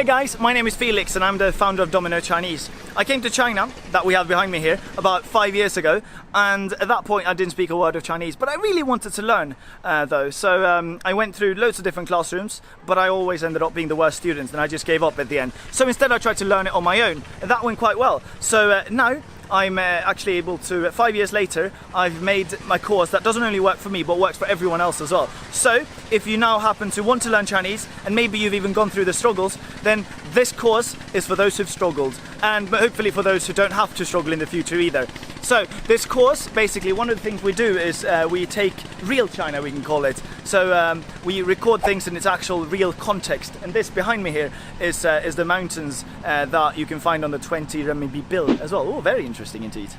Hey guys, my name is Felix and I'm the founder of Domino Chinese. I came to China, that we have behind me here, about 5 years ago, and at that point I didn't speak a word of Chinese, but I really wanted to learn though. So I went through loads of different classrooms, but I always ended up being the worst student and I just gave up at the end. So instead I tried to learn it on my own, and that went quite well. So now I'm actually able to, 5 years later, I've made my course that doesn't only work for me, but works for everyone else as well. So if you now happen to want to learn Chinese, and maybe you've even gone through the struggles, then this course is for those who've struggled, and hopefully for those who don't have to struggle in the future either. So this course, basically one of the things we do is we take real China, we can call it. So we record things in its actual real context, and this behind me here is the mountains that you can find on the 20 renminbi bill as well. Oh, very interesting indeed.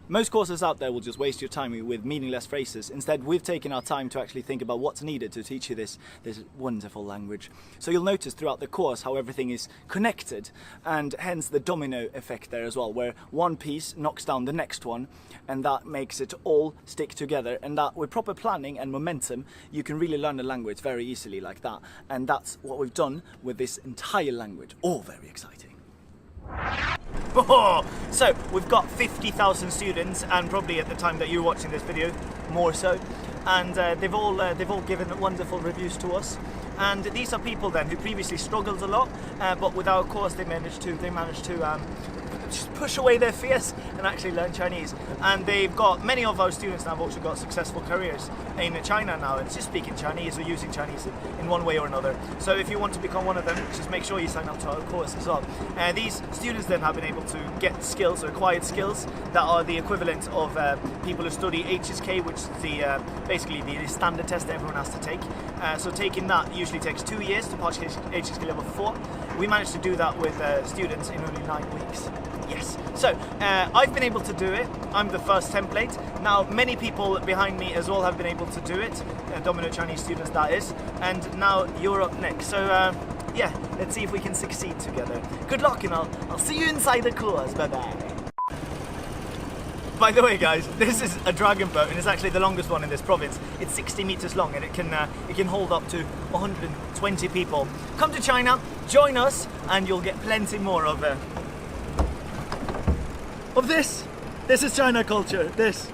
Most courses out there will just waste your time with meaningless phrases. Instead, we've taken our time to actually think about what's needed to teach you this wonderful language. So you'll notice throughout the course how everything is connected, and hence the domino effect there as well, where one piece knocks down the next one, and that makes it all stick together. And that with proper planning and momentum, you can really learn the language very easily like that. And that's what we've done with this entire language. All very exciting. Oh, so we've got 50,000 students, and probably at the time that you're watching this video, more so. And they've all given wonderful reviews to us. And these are people then who previously struggled a lot, but with our course they managed to just push away their fears and actually learn Chinese. And they've got, many of our students now have also got successful careers in China now, and just speaking Chinese or using Chinese in one way or another. So if you want to become one of them, just make sure you sign up to our course as well. These students then have been able to get skills, or acquired skills, that are the equivalent of people who study HSK, which is basically the standard test that everyone has to take. So taking that usually takes 2 years to pass HSK level 4. We managed to do that with students in only 9 weeks. Yes. So I've been able to do it. I'm the first template. Now many people behind me as well have been able to do it. Domino Chinese students, that is. And now you're up next. So yeah, let's see if we can succeed together. Good luck, and I'll see you inside the course. Bye bye. By the way guys, this is a dragon boat, and it's actually the longest one in this province. It's 60 meters long, and it can hold up to 120 people. Come to China, join us, and you'll get plenty more of this. This is China culture. This.